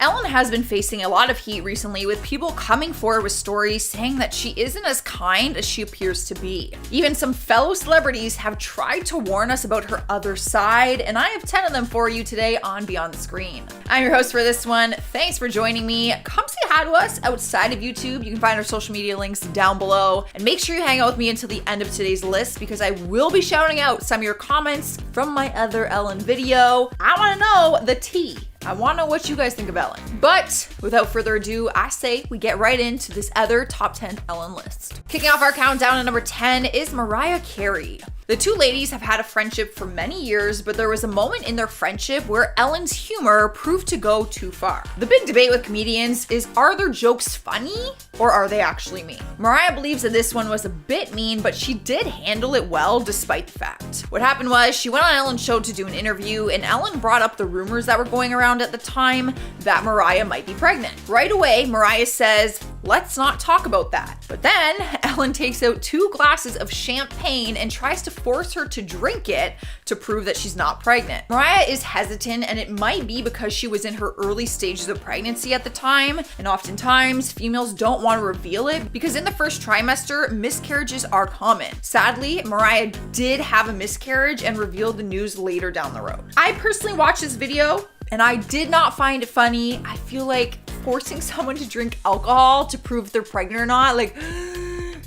Ellen has been facing a lot of heat recently, with people coming forward with stories saying that she isn't as kind as she appears to be. Even some fellow celebrities have tried to warn us about her other side, and I have 10 of them for you today on Beyond the Screen. I'm your host for this one. Thanks for joining me. Come say hi to us outside of YouTube. You can find our social media links down below, and make sure you hang out with me until the end of today's list because I will be shouting out some of your comments from my other Ellen video. I want to know the tea. I want to know what you guys think of Ellen. But without further ado, I say we get right into this other top 10 Ellen list. Kicking off our countdown at number 10 is Mariah Carey. The two ladies have had a friendship for many years, but there was a moment in their friendship where Ellen's humor proved to go too far. The big debate with comedians is, are their jokes funny or are they actually mean? Mariah believes that this one was a bit mean, but she did handle it well despite the fact. What happened was she went on Ellen's show to do an interview, and Ellen brought up the rumors that were going around at the time that Mariah might be pregnant. Right away, Mariah says, "Let's not talk about that." But then Ellen takes out 2 glasses of champagne and tries to force her to drink it to prove that she's not pregnant. Mariah is hesitant, and it might be because she was in her early stages of pregnancy at the time, and oftentimes females don't want to reveal it because in the first trimester, miscarriages are common. Sadly, Mariah did have a miscarriage and revealed the news later down the road. I personally watched this video and I did not find it funny. I feel like forcing someone to drink alcohol to prove if they're pregnant or not, like,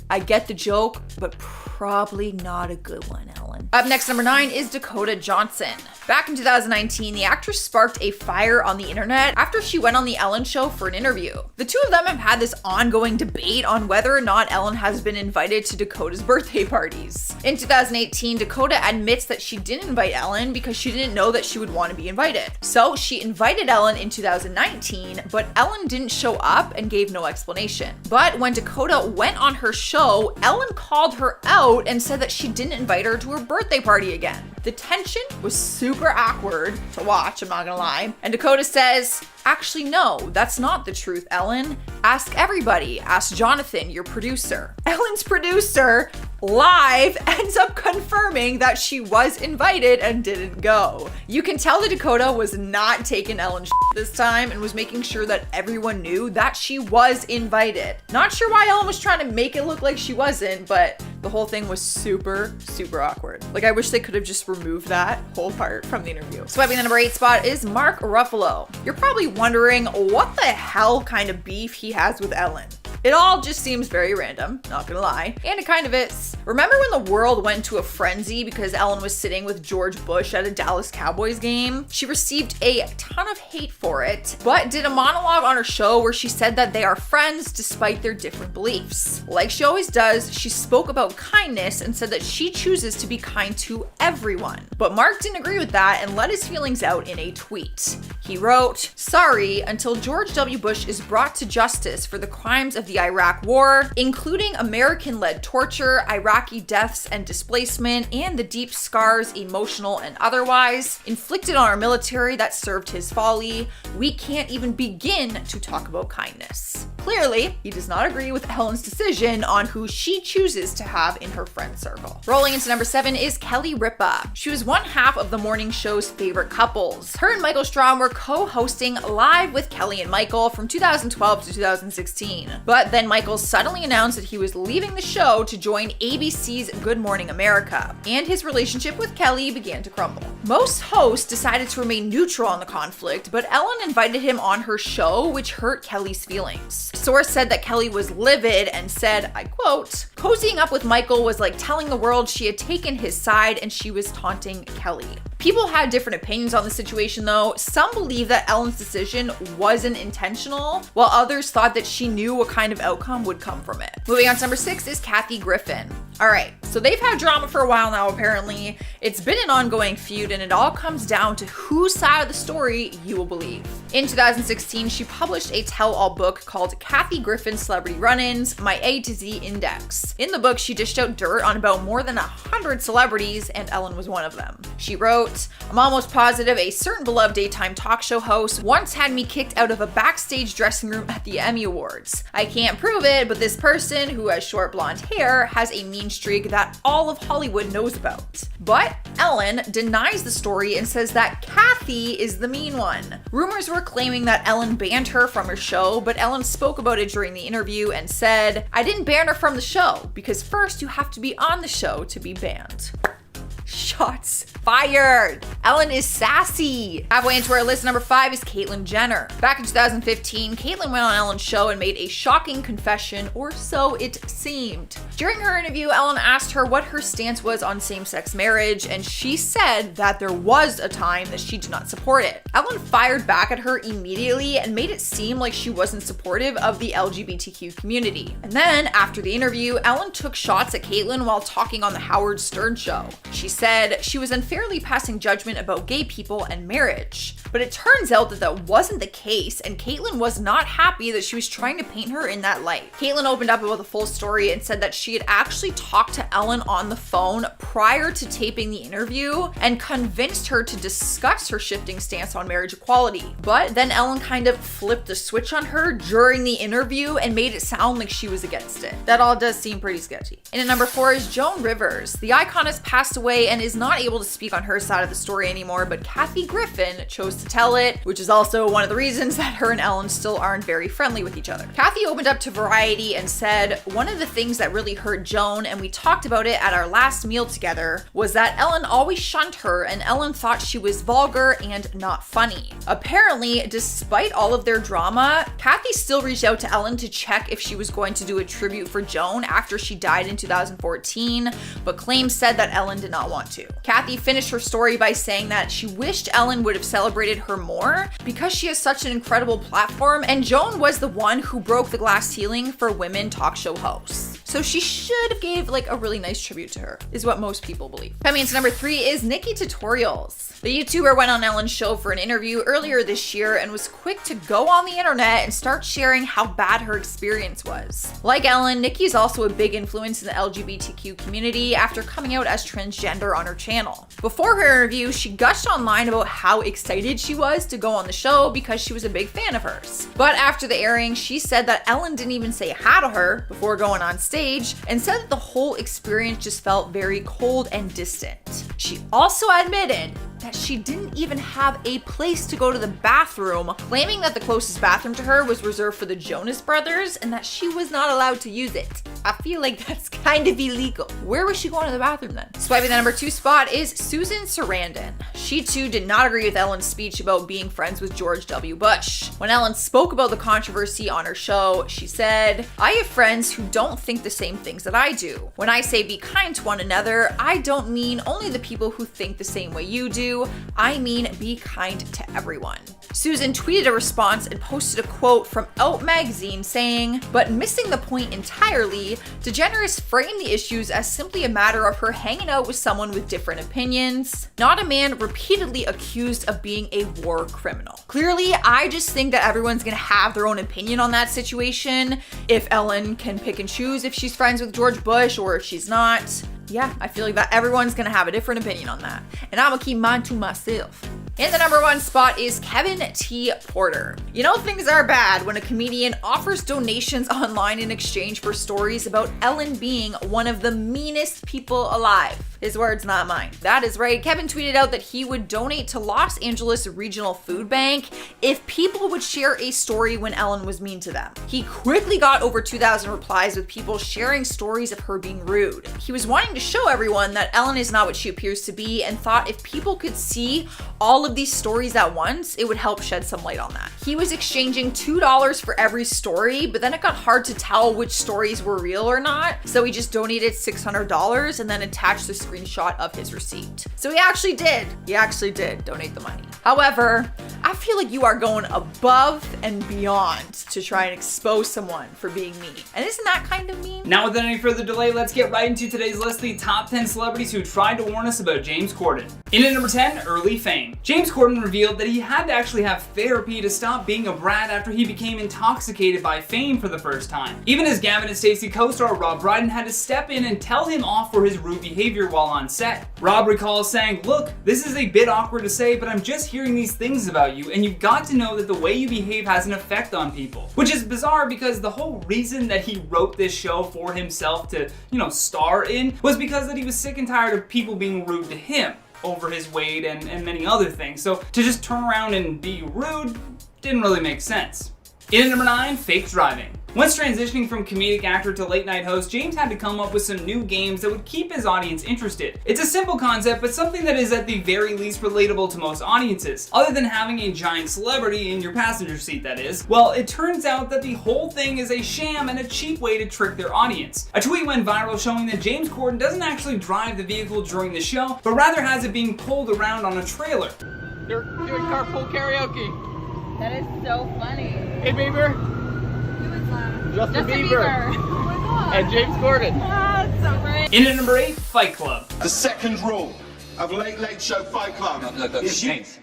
I get the joke, but probably not a good one, Ellen. Up next, number 9 is Dakota Johnson. Back in 2019, the actress sparked a fire on the internet after she went on the Ellen show for an interview. The two of them have had this ongoing debate on whether or not Ellen has been invited to Dakota's birthday parties. In 2018, Dakota admits that she didn't invite Ellen because she didn't know that she would want to be invited. So she invited Ellen in 2019, but Ellen didn't show up and gave no explanation. But when Dakota went on her show, Ellen called her out and said that she didn't invite her to her birthday party again. The tension was super awkward to watch, I'm not gonna lie. And Dakota says, "Actually, no, that's not the truth, Ellen. Ask everybody. Ask Jonathan, your producer." Ellen's producer live ends up confirming that she was invited and didn't go. You can tell that Dakota was not taking Ellen's this time and was making sure that everyone knew that she was invited. Not sure why Ellen was trying to make it look like she wasn't, but the whole thing was super, super awkward. Like, I wish they could have just removed that whole part from the interview. Swiping the number 8 spot is Mark Ruffalo. You're probably wondering what the hell kind of beef he has with Ellen. It all just seems very random, not gonna lie, and it kind of is. Remember when the world went to a frenzy because Ellen was sitting with George Bush at a Dallas Cowboys game? She received a ton of hate for it, but did a monologue on her show where she said that they are friends despite their different beliefs. Like she always does, she spoke about kindness and said that she chooses to be kind to everyone. But Mark didn't agree with that and let his feelings out in a tweet. He wrote, "Sorry, until George W. Bush is brought to justice for the crimes of the Iraq War, including American-led torture, Iraqi deaths and displacement, and the deep scars, emotional and otherwise, inflicted on our military that served his folly, we can't even begin to talk about kindness." Clearly, he does not agree with Ellen's decision on who she chooses to have in her friend circle. Rolling into number 7 is Kelly Ripa. She was one half of the morning show's favorite couples. Her and Michael Strahm were co-hosting Live with Kelly and Michael from 2012 to 2016. But then Michael suddenly announced that he was leaving the show to join ABC's Good Morning America, and his relationship with Kelly began to crumble. Most hosts decided to remain neutral on the conflict, but Ellen invited him on her show, which hurt Kelly's feelings. Source said that Kelly was livid and said, I quote, "Cozying up with Michael was like telling the world she had taken his side and she was taunting Kelly." People had different opinions on the situation though. Some believe that Ellen's decision wasn't intentional, while others thought that she knew what kind of outcome would come from it. Moving on to number 6 is Kathy Griffin. All right, so they've had drama for a while now apparently. It's been an ongoing feud and it all comes down to whose side of the story you will believe. In 2016, she published a tell-all book called Kathy Griffin Celebrity Run-Ins, My A to Z Index. In the book, she dished out dirt on about more than 100 celebrities and Ellen was one of them. She wrote, quote, "I'm almost positive a certain beloved daytime talk show host once had me kicked out of a backstage dressing room at the Emmy Awards. I can't prove it, but this person, who has short blonde hair, has a mean streak that all of Hollywood knows about." But Ellen denies the story and says that Kathy is the mean one. Rumors were claiming that Ellen banned her from her show, but Ellen spoke about it during the interview and said, "I didn't ban her from the show, because first you have to be on the show to be banned." Shots fired. Ellen is sassy. Halfway into our list, number 5 is Caitlyn Jenner. Back in 2015, Caitlyn went on Ellen's show and made a shocking confession, or so it seemed. During her interview, Ellen asked her what her stance was on same-sex marriage, and she said that there was a time that she did not support it. Ellen fired back at her immediately and made it seem like she wasn't supportive of the LGBTQ community. And then, after the interview, Ellen took shots at Caitlyn while talking on the Howard Stern show. She said she was unfairly passing judgment about gay people and marriage. But it turns out that that wasn't the case, and Caitlyn was not happy that she was trying to paint her in that light. Caitlyn opened up about the full story and said that she had actually talked to Ellen on the phone prior to taping the interview and convinced her to discuss her shifting stance on marriage equality. But then Ellen kind of flipped the switch on her during the interview and made it sound like she was against it. That all does seem pretty sketchy. And at number 4 is Joan Rivers. The icon has passed away and is not able to speak on her side of the story anymore, but Kathy Griffin chose to tell it, which is also one of the reasons that her and Ellen still aren't very friendly with each other. Kathy opened up to Variety and said, "One of the things that really hurt Joan, and we talked about it at our last meal together, was that Ellen always shunned her and Ellen thought she was vulgar and not funny." Apparently, despite all of their drama, Kathy still reached out to Ellen to check if she was going to do a tribute for Joan after she died in 2014, but claims said that Ellen did not want to. Kathy finished her story by saying that she wished Ellen would have celebrated her more because she has such an incredible platform, and Joan was the one who broke the glass ceiling for women talk show hosts. So she should have gave like a really nice tribute to her, is what most people believe. Coming into number 3 is Nikki Tutorials. The YouTuber went on Ellen's show for an interview earlier this year and was quick to go on the internet and start sharing how bad her experience was. Like Ellen, Nikki's also a big influence in the LGBTQ community after coming out as transgender on her channel. Before her interview, she gushed online about how excited she was to go on the show because she was a big fan of hers. But after the airing, she said that Ellen didn't even say hi to her before going on stage and said that the whole experience just felt very cold and distant. She also admitted that she didn't even have a place to go to the bathroom, claiming that the closest bathroom to her was reserved for the Jonas Brothers and that she was not allowed to use it. I feel like that's kind of illegal. Where was she going to the bathroom then? Swiping the number 2 spot is Susan Sarandon. She too did not agree with Ellen's speech about being friends with George W. Bush. When Ellen spoke about the controversy on her show, she said, "I have friends who don't think the same things that I do. When I say be kind to one another, I don't mean only the people who think the same way you do. I mean be kind to everyone." Susan tweeted a response and posted a quote from Out magazine saying, "But missing the point entirely, DeGeneres framed the issues as simply a matter of her hanging out with someone with different opinions, not a man repeatedly accused of being a war criminal." Clearly, I just think that everyone's gonna have their own opinion on that situation. If Ellen can pick and choose if she's friends with George Bush or if she's not, yeah, I feel like that everyone's gonna have a different opinion on that. And I'm gonna keep mine to myself. In the number 1 spot is Kevin T. Porter. You know things are bad when a comedian offers donations online in exchange for stories about Ellen being one of the meanest people alive. His words, not mine. That is right. Kevin tweeted out that he would donate to Los Angeles Regional Food Bank if people would share a story when Ellen was mean to them. He quickly got over 2,000 replies with people sharing stories of her being rude. He was wanting to show everyone that Ellen is not what she appears to be and thought if people could see all of these stories at once, it would help shed some light on that. He was exchanging $2 for every story, but then it got hard to tell which stories were real or not, so he just donated $600 and then attached the screenshot of his receipt. So he actually did donate the money. However, I feel like you are going above and beyond to try and expose someone for being mean. And isn't that kind of mean? Now without any further delay, let's get right into today's list, the top 10 celebrities who tried to warn us about James Corden. In at number 10, early fame. James Corden revealed that he had to actually have therapy to stop being a brat after he became intoxicated by fame for the first time. Even as Gavin and Stacey co-star Rob Brydon had to step in and tell him off for his rude behavior while on set. Rob recalls saying, "Look, this is a bit awkward to say, but I'm just hearing these things about you, and you've got to know that the way you behave has an effect on people." Which is bizarre because the whole reason that he wrote this show for himself to, star in was because that he was sick and tired of people being rude to him over his weight and many other things. So to just turn around and be rude didn't really make sense. In at number 9, fake driving. Once transitioning from comedic actor to late night host, James had to come up with some new games that would keep his audience interested. It's a simple concept, but something that is at the very least relatable to most audiences. Other than having a giant celebrity in your passenger seat, that is. Well, it turns out that the whole thing is a sham and a cheap way to trick their audience. A tweet went viral showing that James Corden doesn't actually drive the vehicle during the show, but rather has it being pulled around on a trailer. They're doing carpool karaoke. That is so funny. Hey, Bieber. Justin Bieber. Oh my god. And James Corden. Ah, that's so great. In at number 8, Fight Club. The second rule of Late Late Show Fight Club Look, is James.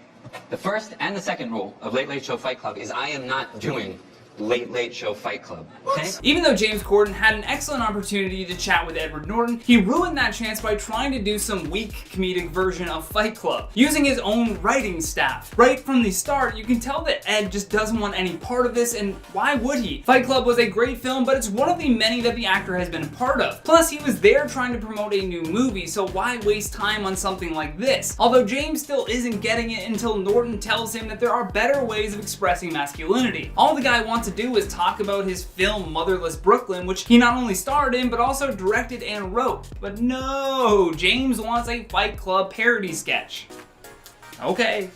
The first and the second rule of Late Late Show Fight Club is I am not doing Late Late Show Fight Club. Okay? Even though James Corden had an excellent opportunity to chat with Edward Norton, he ruined that chance by trying to do some weak comedic version of Fight Club, using his own writing staff. Right from the start, you can tell that Ed just doesn't want any part of this, and why would he? Fight Club was a great film, but it's one of the many that the actor has been a part of. Plus, he was there trying to promote a new movie, so why waste time on something like this? Although James still isn't getting it until Norton tells him that there are better ways of expressing masculinity. All the guy wants to do is talk about his film Motherless Brooklyn, which he not only starred in, but also directed and wrote. But no, James wants a Fight Club parody sketch. Okay,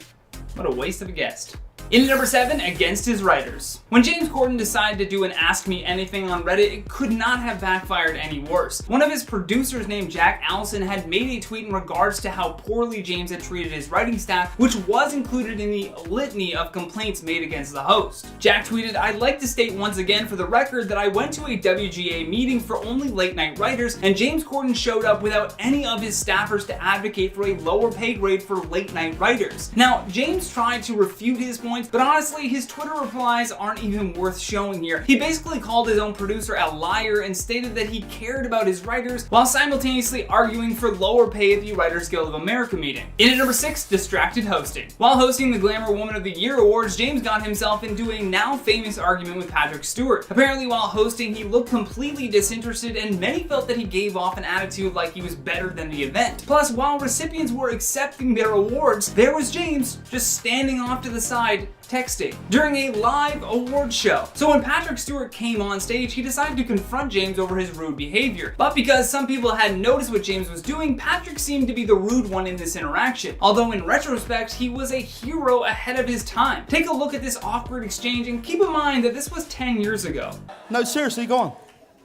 what a waste of a guest. In at number 7, against his writers. When James Corden decided to do an Ask Me Anything on Reddit, it could not have backfired any worse. One of his producers named Jack Allison had made a tweet in regards to how poorly James had treated his writing staff, which was included in the litany of complaints made against the host. Jack tweeted, "I'd like to state once again for the record that I went to a WGA meeting for only late night writers, and James Corden showed up without any of his staffers to advocate for a lower pay grade for late night writers." Now, James tried to refute his point, but honestly, his Twitter replies aren't even worth showing here. He basically called his own producer a liar and stated that he cared about his writers while simultaneously arguing for lower pay at the Writers Guild of America meeting. In at number 6, distracted hosting. While hosting the Glamour Woman of the Year Awards, James got himself into a now famous argument with Patrick Stewart. Apparently, while hosting, he looked completely disinterested, and many felt that he gave off an attitude like he was better than the event. Plus, while recipients were accepting their awards, there was James just standing off to the side texting during a live award show. So when Patrick Stewart came on stage, he decided to confront James over his rude behavior. But because some people hadn't noticed what James was doing, Patrick seemed to be the rude one in this interaction. Although in retrospect, he was a hero ahead of his time. Take a look at this awkward exchange and keep in mind that this was 10 years ago. No, seriously, go on.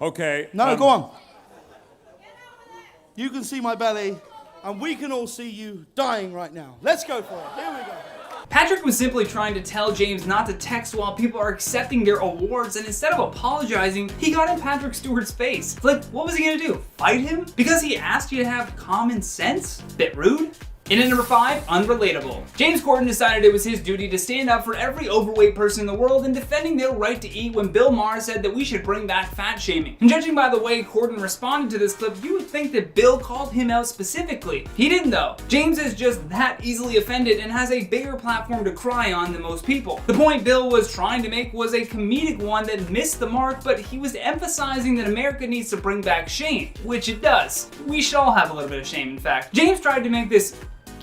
Okay. No, go on. You can see my belly, and we can all see you dying right now. Let's go for it. Here we go. Patrick was simply trying to tell James not to text while people are accepting their awards, and instead of apologizing, he got in Patrick Stewart's face. Like, what was he gonna do? Fight him? Because he asked you to have common sense? Bit rude? In at number 5, unrelatable. James Corden decided it was his duty to stand up for every overweight person in the world in defending their right to eat when Bill Maher said that we should bring back fat shaming. And judging by the way Corden responded to this clip, you would think that Bill called him out specifically. He didn't though. James is just that easily offended and has a bigger platform to cry on than most people. The point Bill was trying to make was a comedic one that missed the mark, but he was emphasizing that America needs to bring back shame, which it does. We should all have a little bit of shame, in fact. James tried to make this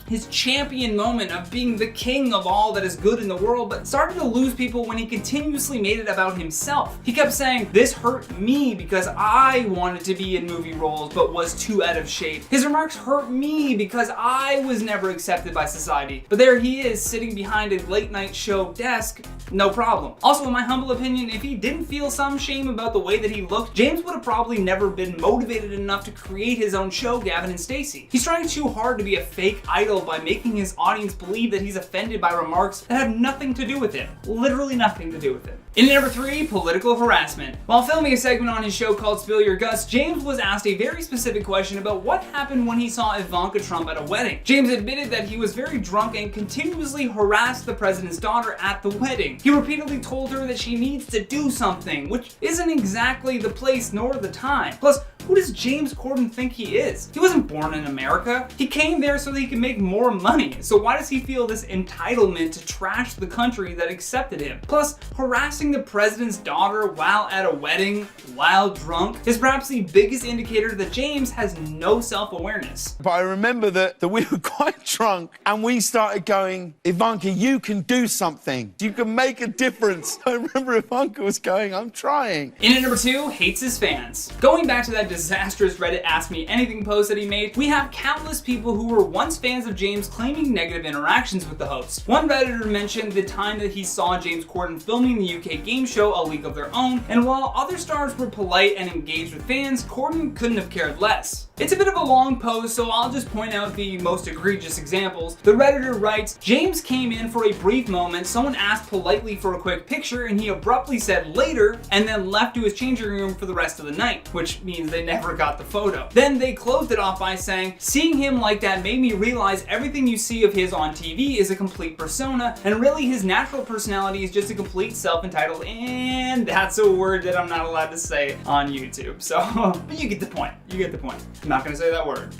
his champion moment of being the king of all that is good in the world, but started to lose people when he continuously made it about himself. He kept saying, "This hurt me because I wanted to be in movie roles but was too out of shape. His remarks hurt me because I was never accepted by society." But there he is, sitting behind a late night show desk, no problem. Also, in my humble opinion, if he didn't feel some shame about the way that he looked, James would have probably never been motivated enough to create his own show, Gavin and Stacey. He's trying too hard to be a fake idol real by making his audience believe that he's offended by remarks that have nothing to do with him. Literally nothing to do with him. In number 3, political harassment. While filming a segment on his show called Spill Your Guts, James was asked a very specific question about what happened when he saw Ivanka Trump at a wedding. James admitted that he was very drunk and continuously harassed the president's daughter at the wedding. He repeatedly told her that she needs to do something, which isn't exactly the place nor the time. Plus, who does James Corden think he is? He wasn't born in America. He came there so that he could make more money. So why does he feel this entitlement to trash the country that accepted him? Plus, harassing the president's daughter while at a wedding, while drunk, is perhaps the biggest indicator that James has no self-awareness. But I remember that we were quite drunk and we started going, Ivanka, you can do something. You can make a difference. I remember Ivanka was going, I'm trying. In at number 2, hates his fans. Going back to that disastrous Reddit Ask Me Anything post that he made, we have countless people who were once fans of James claiming negative interactions with the host. One Redditor mentioned the time that he saw James Corden filming the UK game show A League of Their Own, and while other stars were polite and engaged with fans, Corden couldn't have cared less. It's a bit of a long post, so I'll just point out the most egregious examples. The Redditor writes, James came in for a brief moment, someone asked politely for a quick picture, and he abruptly said later, and then left to his changing room for the rest of the night, which means they never got the photo. Then they closed it off by saying, seeing him like that made me realize everything you see of his on TV is a complete persona, and really his natural personality is just a complete self-entitled, and that's a word that I'm not allowed to say on YouTube. So, but you get the point. You get the point. I'm not gonna say that word.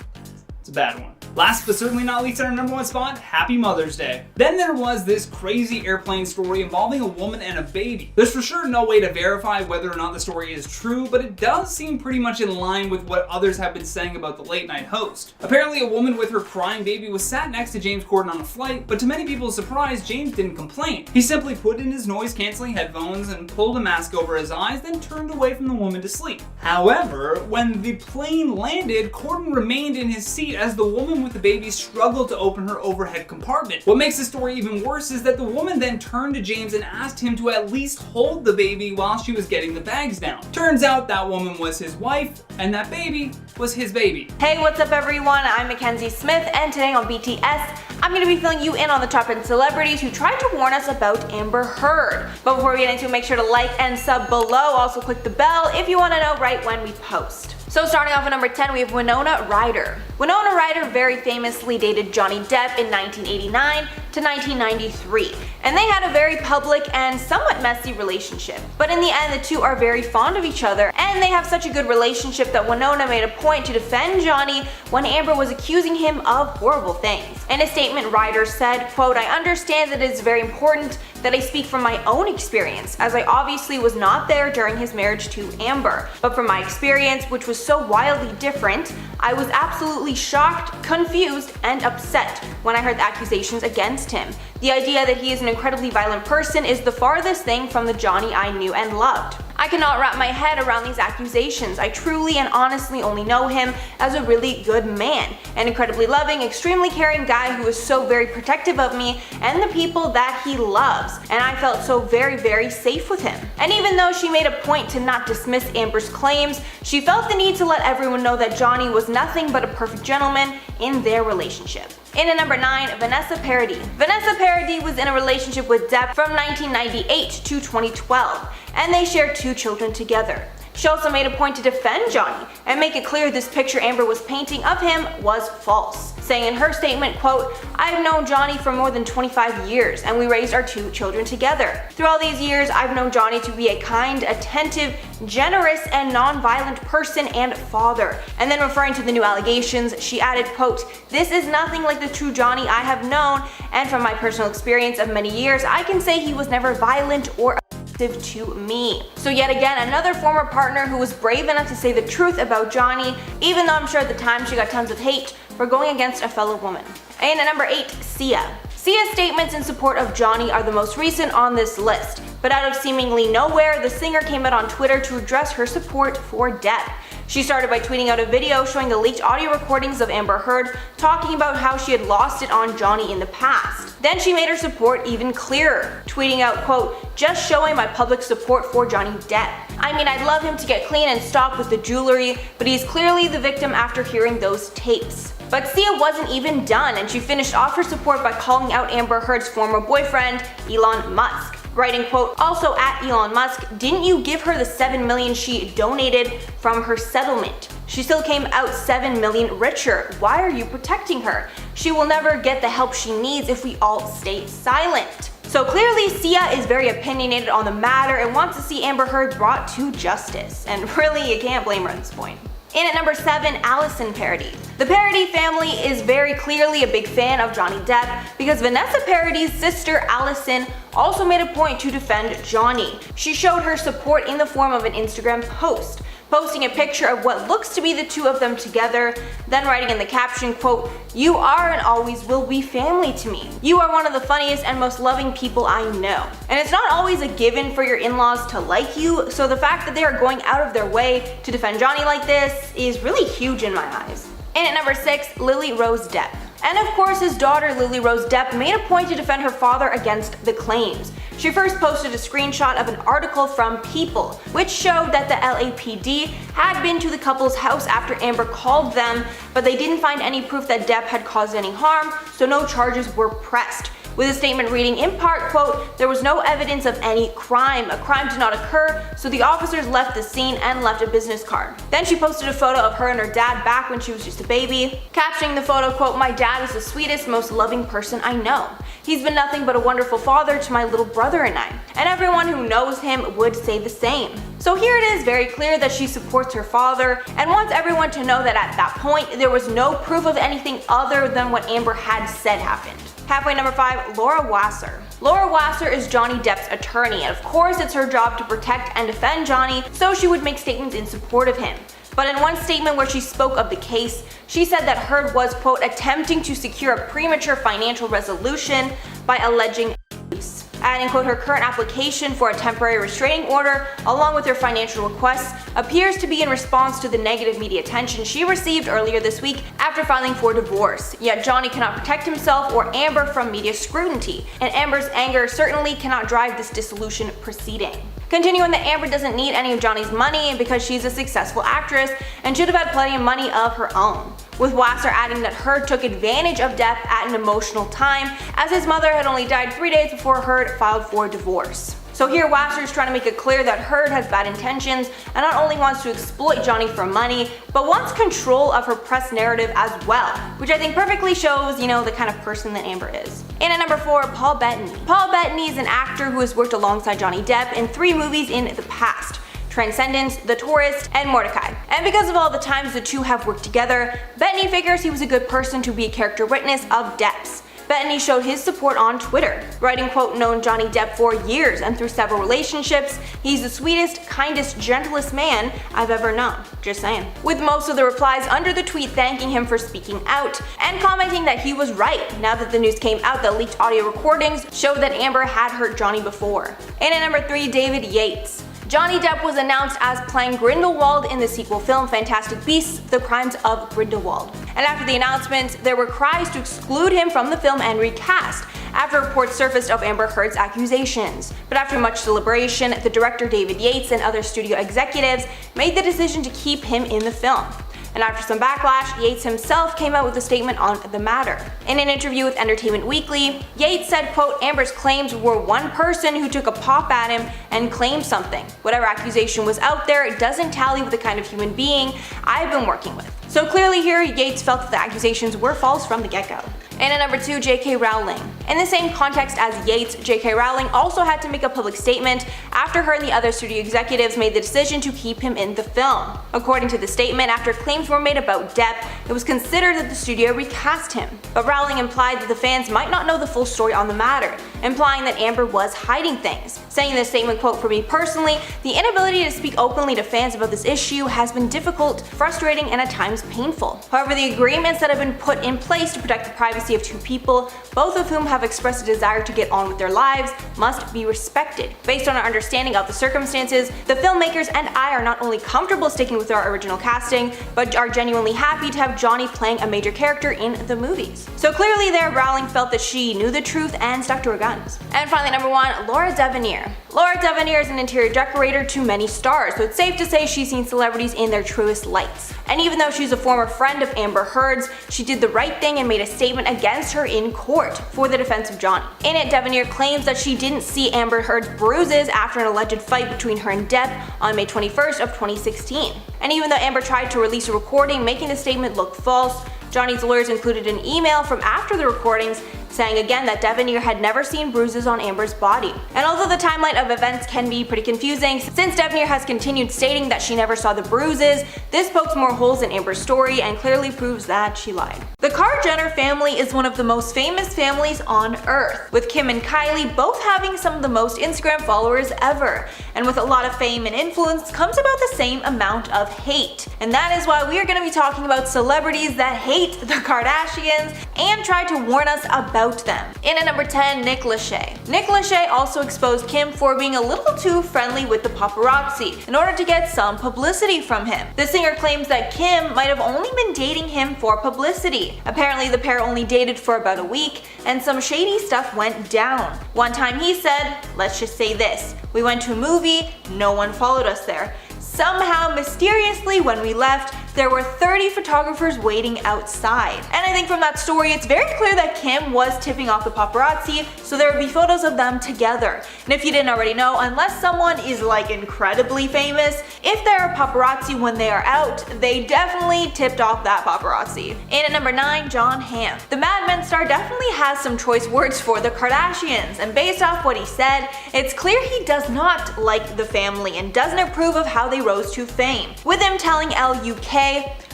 It's a bad one. Last but certainly not least, in our number 1 spot, Happy Mother's Day. Then there was this crazy airplane story involving a woman and a baby. There's for sure no way to verify whether or not the story is true, but it does seem pretty much in line with what others have been saying about the late night host. Apparently, a woman with her crying baby was sat next to James Corden on a flight, but to many people's surprise, James didn't complain. He simply put in his noise-canceling headphones and pulled a mask over his eyes, then turned away from the woman to sleep. However, when the plane landed, Corden remained in his seat as the woman with the baby struggled to open her overhead compartment. What makes the story even worse is that the woman then turned to James and asked him to at least hold the baby while she was getting the bags down. Turns out that woman was his wife, and that baby was his baby. Hey, what's up everyone? I'm Mackenzie Smith, and today on BTS, I'm going to be filling you in on the top 10 celebrities who tried to warn us about Amber Heard. But before we get into it, make sure to like and sub below. Also click the bell if you want to know right when we post. So starting off at number 10, we have Winona Ryder. Winona Ryder very famously dated Johnny Depp in 1989 to 1993, and they had a very public and somewhat messy relationship. But in the end, the two are very fond of each other, and they have such a good relationship that Winona made a point to defend Johnny when Amber was accusing him of horrible things. In a statement, Ryder said, quote, I understand that it is very important that I speak from my own experience, as I obviously was not there during his marriage to Amber. But from my experience, which was so wildly different, I was absolutely shocked, confused, and upset when I heard the accusations against him. The idea that he is an incredibly violent person is the farthest thing from the Johnny I knew and loved. I cannot wrap my head around these accusations. I truly and honestly only know him as a really good man, an incredibly loving, extremely caring guy who is so very protective of me and the people that he loves, and I felt so very, very safe with him. And even though she made a point to not dismiss Amber's claims, she felt the need to let everyone know that Johnny was nothing but a perfect gentleman in their relationship. In at number 9, Vanessa Paradis. Vanessa Paradis was in a relationship with Depp from 1998 to 2012, and they shared 2 children together. She also made a point to defend Johnny and make it clear this picture Amber was painting of him was false, saying in her statement, quote, I've known Johnny for more than 25 years and we raised our 2 children together. Through all these years, I've known Johnny to be a kind, attentive, generous, and non-violent person and father. And then referring to the new allegations, she added, quote, this is nothing like the true Johnny I have known, and from my personal experience of many years, I can say he was never violent or to me. So yet again, another former partner who was brave enough to say the truth about Johnny, even though I'm sure at the time she got tons of hate for going against a fellow woman. And at number 8, Sia. Sia's statements in support of Johnny are the most recent on this list, but out of seemingly nowhere, the singer came out on Twitter to address her support for Depp. She started by tweeting out a video showing the leaked audio recordings of Amber Heard talking about how she had lost it on Johnny in the past. Then she made her support even clearer, tweeting out, quote, just showing my public support for Johnny Depp. I mean, I'd love him to get clean and stop with the jewelry, but he's clearly the victim after hearing those tapes. But Sia wasn't even done, and she finished off her support by calling out Amber Heard's former boyfriend, Elon Musk. Writing, quote, also at Elon Musk, didn't you give her the $7 million she donated from her settlement? She still came out $7 million richer. Why are you protecting her? She will never get the help she needs if we all stay silent. So clearly Sia is very opinionated on the matter and wants to see Amber Heard brought to justice. And really, you can't blame her at this point. In at number 7, Allison parody. The Parody family is very clearly a big fan of Johnny Depp because Vanessa Parody's sister Allison also made a point to defend Johnny. She showed her support in the form of an Instagram post, posting a picture of what looks to be the two of them together, then writing in the caption, quote, you are and always will be family to me. You are one of the funniest and most loving people I know. And it's not always a given for your in-laws to like you, so the fact that they are going out of their way to defend Johnny like this is really huge in my eyes. And at number 6, Lily Rose Depp. And of course his daughter Lily Rose Depp made a point to defend her father against the claims. She first posted a screenshot of an article from People, which showed that the LAPD had been to the couple's house after Amber called them, but they didn't find any proof that Depp had caused any harm, so no charges were pressed. With a statement reading in part, quote, there was no evidence of any crime. A crime did not occur, so the officers left the scene and left a business card. Then she posted a photo of her and her dad back when she was just a baby, captioning the photo, quote, my dad is the sweetest, most loving person I know. He's been nothing but a wonderful father to my little brother and I. And everyone who knows him would say the same. So here it is very clear that she supports her father and wants everyone to know that at that point there was no proof of anything other than what Amber had said happened. Halfway number 5, Laura Wasser. Laura Wasser is Johnny Depp's attorney, and of course it's her job to protect and defend Johnny, so she would make statements in support of him. But in one statement where she spoke of the case, she said that Heard was, quote, attempting to secure a premature financial resolution by alleging abuse. Adding, quote, her current application for a temporary restraining order, along with her financial requests, appears to be in response to the negative media attention she received earlier this week after filing for divorce. Yet Johnny cannot protect himself or Amber from media scrutiny, and Amber's anger certainly cannot drive this dissolution proceeding. Continuing that Amber doesn't need any of Johnny's money because she's a successful actress and should have had plenty of money of her own. With Wasser adding that Heard took advantage of Depp at an emotional time, as his mother had only died 3 days before Heard filed for divorce. So here Wasser is trying to make it clear that Heard has bad intentions and not only wants to exploit Johnny for money, but wants control of her press narrative as well, which I think perfectly shows, the kind of person that Amber is. And at number 4, Paul Bettany. Paul Bettany is an actor who has worked alongside Johnny Depp in 3 movies in the past: Transcendence, The Tourist, and Mordecai. And because of all the times the two have worked together, Bettany figures he was a good person to be a character witness of Depp's. Bettany showed his support on Twitter, writing, quote, known Johnny Depp for years and through several relationships, he's the sweetest, kindest, gentlest man I've ever known. Just saying. With most of the replies under the tweet thanking him for speaking out, and commenting that he was right now that the news came out that leaked audio recordings showed that Amber had hurt Johnny before. And at number 3, David Yates. Johnny Depp was announced as playing Grindelwald in the sequel film Fantastic Beasts: The Crimes of Grindelwald. And after the announcement, there were cries to exclude him from the film and recast, after reports surfaced of Amber Heard's accusations. But after much deliberation, the director David Yates and other studio executives made the decision to keep him in the film. And after some backlash, Yates himself came out with a statement on the matter. In an interview with Entertainment Weekly, Yates said, quote, Amber's claims were one person who took a pop at him and claimed something. Whatever accusation was out there, it doesn't tally with the kind of human being I've been working with. So clearly here, Yates felt that the accusations were false from the get-go. And at number 2, J.K. Rowling. In the same context as Yates, J.K. Rowling also had to make a public statement after her and the other studio executives made the decision to keep him in the film. According to the statement, after claims were made about Depp, it was considered that the studio recast him. But Rowling implied that the fans might not know the full story on the matter, implying that Amber was hiding things. Saying in the statement, quote, for me personally, the inability to speak openly to fans about this issue has been difficult, frustrating, and at times painful. However, the agreements that have been put in place to protect the privacy of 2 people, both of whom have expressed a desire to get on with their lives, must be respected. Based on our understanding of the circumstances, the filmmakers and I are not only comfortable sticking with our original casting, but are genuinely happy to have Johnny playing a major character in the movies. So clearly there, Rowling felt that she knew the truth and stuck to her guns. guns. And finally, number 1, Laura DeGeneres. Laura DeGeneres is an interior decorator to many stars, so it's safe to say she's seen celebrities in their truest lights. And even though she's a former friend of Amber Heard's, she did the right thing and made a statement against her in court for the defense of Johnny. In it, DeGeneres claims that she didn't see Amber Heard's bruises after an alleged fight between her and Depp on May 21st of 2016. And even though Amber tried to release a recording making the statement look false, Johnny's lawyers included an email from after the recordings saying again that DeGeneres had never seen bruises on Amber's body. And although the timeline of events can be pretty confusing, since DeGeneres has continued stating that she never saw the bruises, this pokes more holes in Amber's story and clearly proves that she lied. The Kardashian family is one of the most famous families on earth, with Kim and Kylie both having some of the most Instagram followers ever. And with a lot of fame and influence comes about the same amount of hate. And that is why we are going to be talking about celebrities that hate the Kardashians and try to warn us about them. In at number 10, Nick Lachey. Nick Lachey also exposed Kim for being a little too friendly with the paparazzi in order to get some publicity from him. The singer claims that Kim might have only been dating him for publicity. Apparently the pair only dated for about a week and some shady stuff went down. One time he said, let's just say this, we went to a movie, no one followed us there. Somehow, mysteriously, when we left, there were 30 photographers waiting outside. And I think from that story, it's very clear that Kim was tipping off the paparazzi, so there would be photos of them together. And if you didn't already know, unless someone is like incredibly famous, if there are paparazzi when they are out, they definitely tipped off that paparazzi. In at number 9, Jon Hamm. The Mad Men star definitely has some choice words for the Kardashians, and based off what he said, it's clear he does not like the family and doesn't approve of how they rose to fame. With him telling LUK,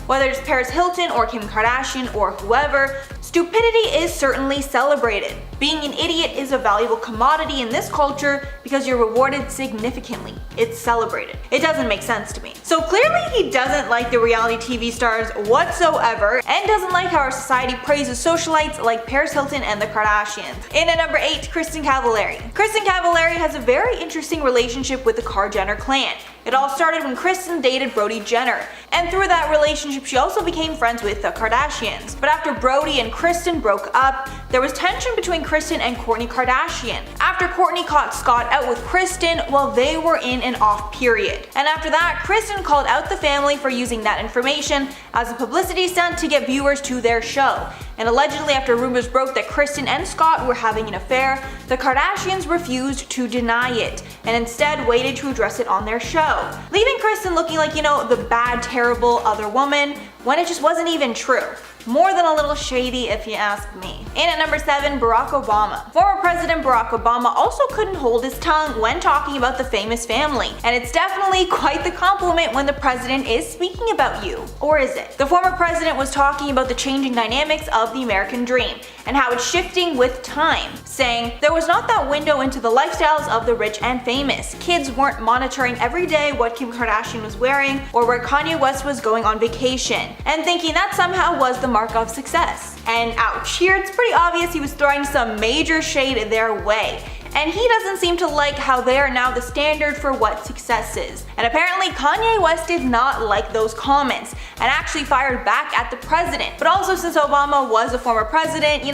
whether it's Paris Hilton or Kim Kardashian or whoever, stupidity is certainly celebrated. Being an idiot is a valuable commodity in this culture because you're rewarded significantly. It's celebrated. It doesn't make sense to me. So clearly he doesn't like the reality TV stars whatsoever and doesn't like how our society praises socialites like Paris Hilton and the Kardashians. In at number 8, Kristin Cavallari. Kristin Cavallari has a very interesting relationship with the Jenner clan. It all started when Kristin dated Brody Jenner, and through that relationship she also became friends with the Kardashians. But after Brody and Kristin broke up, there was tension between Kristin and Kourtney Kardashian. After Kourtney caught Scott out with Kristin while they were in an off period. And after that, Kristin called out the family for using that information as a publicity stunt to get viewers to their show. And allegedly after rumors broke that Kristin and Scott were having an affair, the Kardashians refused to deny it and instead waited to address it on their show, leaving Kristin looking like, the bad, terrible other woman when it just wasn't even true. More than a little shady if you ask me. In at number 7, Barack Obama. Former President Barack Obama also couldn't hold his tongue when talking about the famous family, and it's definitely quite the compliment when the president is speaking about you. Or is it? The former president was talking about the changing dynamics of the American dream and how it's shifting with time, saying, there was not that window into the lifestyles of the rich and famous. Kids weren't monitoring every day what Kim Kardashian was wearing or where Kanye West was going on vacation, and thinking that somehow was the mark of success. And ouch, here it's pretty obvious he was throwing some major shade their way. And he doesn't seem to like how they are now the standard for what success is. And apparently Kanye West did not like those comments and actually fired back at the president. But also, since Obama was a former president,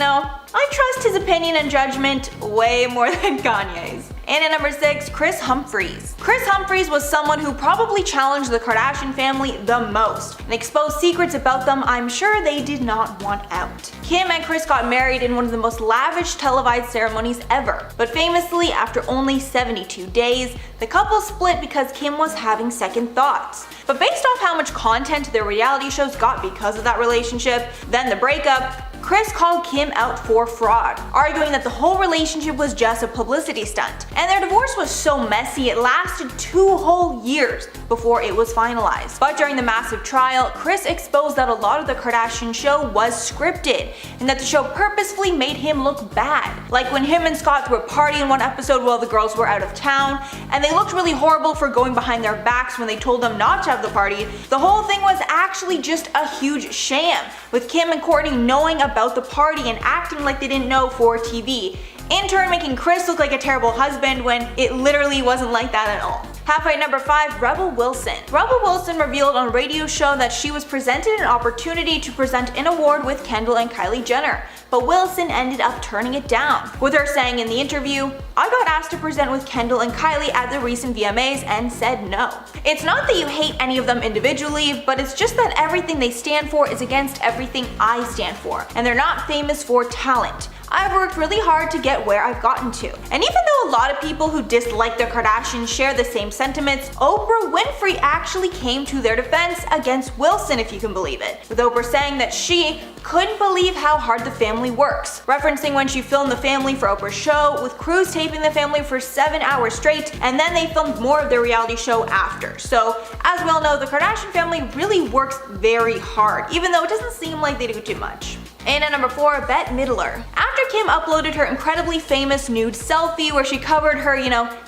I trust his opinion and judgment way more than Kanye's. And at number 6, Kris Humphries. Kris Humphries was someone who probably challenged the Kardashian family the most and exposed secrets about them I'm sure they did not want out. Kim and Kris got married in one of the most lavish televised ceremonies ever, but famously after only 72 days, the couple split because Kim was having second thoughts. But based off how much content their reality shows got because of that relationship, then the breakup, Kris called Kim out for fraud, arguing that the whole relationship was just a publicity stunt. And their divorce was so messy it lasted 2 whole years before it was finalized. But during the massive trial, Kris exposed that a lot of the Kardashian show was scripted, and that the show purposefully made him look bad. Like when him and Scott threw a party in one episode while the girls were out of town, and they looked really horrible for going behind their backs when they told them not to have the party. The whole thing was actually just a huge sham, with Kim and Kourtney knowing about the party and acting like they didn't know for TV, in turn making Kris look like a terrible husband when it literally wasn't like that at all. Halfway number 5, Rebel Wilson. Rebel Wilson revealed on a radio show that she was presented an opportunity to present an award with Kendall and Kylie Jenner, but Wilson ended up turning it down, with her saying in the interview, "I got asked to present with Kendall and Kylie at the recent VMAs and said no. It's not that you hate any of them individually, but it's just that everything they stand for is against everything I stand for, and they're not famous for talent. I've worked really hard to get where I've gotten to." And even though a lot of people who dislike the Kardashians share the same sentiments, Oprah Winfrey actually came to their defense against Wilson, if you can believe it, with Oprah saying that she couldn't believe how hard the family works, referencing when she filmed the family for Oprah's show, with crews taping the family for 7 hours straight, and then they filmed more of their reality show after. So, as we all know, the Kardashian family really works very hard, even though it doesn't seem like they do too much. And at number 4, Bette Midler. After Kim uploaded her incredibly famous nude selfie where she covered her,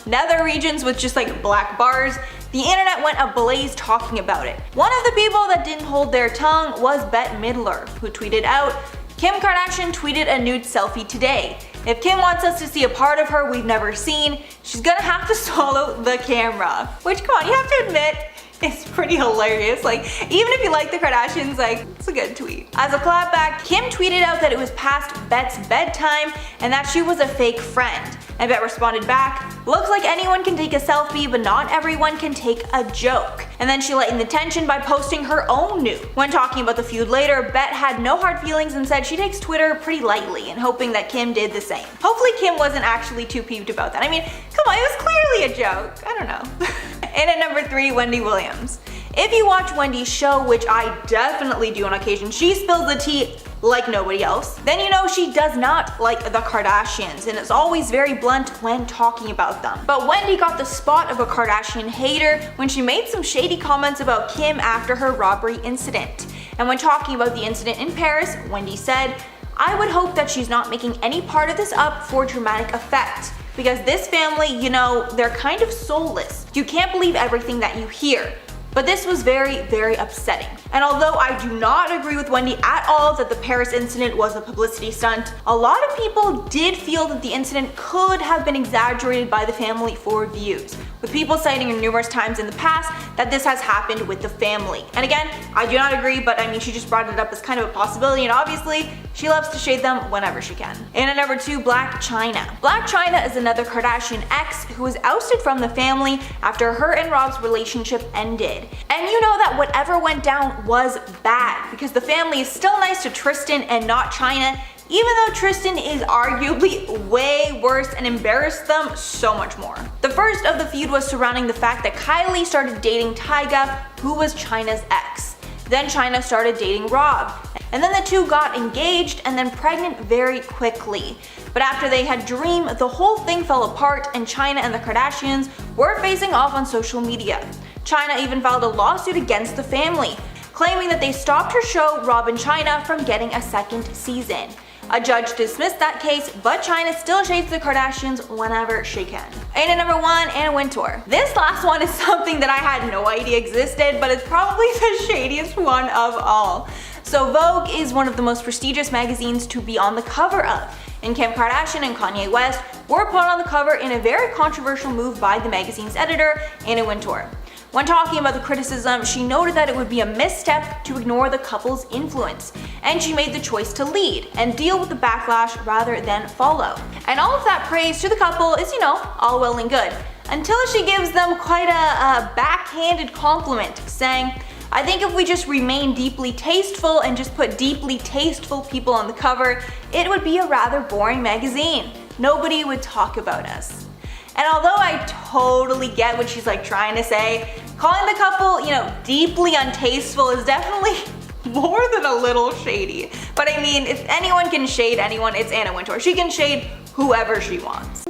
nether regions with just like black bars, the internet went ablaze talking about it. One of the people that didn't hold their tongue was Bette Midler, who tweeted out, "Kim Kardashian tweeted a nude selfie today. If Kim wants us to see a part of her we've never seen, she's gonna have to swallow the camera." Which, come on, you have to admit, it's pretty hilarious. Like, even if you like the Kardashians, it's a good tweet. As a clapback, Kim tweeted out that it was past Bette's bedtime and that she was a fake friend. And Bette responded back, "Looks like anyone can take a selfie, but not everyone can take a joke." And then she lightened the tension by posting her own nude. When talking about the feud later, Bette had no hard feelings and said she takes Twitter pretty lightly and hoping that Kim did the same. Hopefully Kim wasn't actually too peeved about that. I mean, come on, it was clearly a joke. I don't know. And at number 3, Wendy Williams. If you watch Wendy's show, which I definitely do on occasion, she spills the tea like nobody else, then you know she does not like the Kardashians and is always very blunt when talking about them. But Wendy got the spot of a Kardashian hater when she made some shady comments about Kim after her robbery incident. And when talking about the incident in Paris, Wendy said, "I would hope that she's not making any part of this up for dramatic effect. Because this family, they're kind of soulless. You can't believe everything that you hear. But this was very, very upsetting." And although I do not agree with Wendy at all that the Paris incident was a publicity stunt, a lot of people did feel that the incident could have been exaggerated by the family for views, with people citing numerous times in the past that this has happened with the family. And again, I do not agree, but I mean, she just brought it up as kind of a possibility, and obviously, she loves to shade them whenever she can. And at number 2, Blac Chyna. Blac Chyna is another Kardashian ex who was ousted from the family after her and Rob's relationship ended. And you know that whatever went down was bad, because the family is still nice to Tristan and not Chyna, even though Tristan is arguably way worse and embarrassed them so much more. The first of the feud was surrounding the fact that Kylie started dating Tyga, who was Chyna's ex. Then Chyna started dating Rob. And then the two got engaged and then pregnant very quickly. But after they had Dream, the whole thing fell apart and Chyna and the Kardashians were facing off on social media. Chyna even filed a lawsuit against the family, claiming that they stopped her show Rob and Chyna from getting a second season. A judge dismissed that case, but Chyna still shades the Kardashians whenever she can. And at number 1, Anna Wintour. This last one is something that I had no idea existed, but it's probably the shadiest one of all. So Vogue is one of the most prestigious magazines to be on the cover of, and Kim Kardashian and Kanye West were put on the cover in a very controversial move by the magazine's editor, Anna Wintour. When talking about the criticism, she noted that it would be a misstep to ignore the couple's influence, and she made the choice to lead and deal with the backlash rather than follow. And all of that praise to the couple is, all well and good, until she gives them quite a backhanded compliment, saying, "I think if we just remain deeply tasteful and just put deeply tasteful people on the cover, it would be a rather boring magazine. Nobody would talk about us." And although I totally get what she's trying to say, calling the couple, deeply untasteful is definitely more than a little shady. But I mean, if anyone can shade anyone, it's Anna Wintour. She can shade whoever she wants.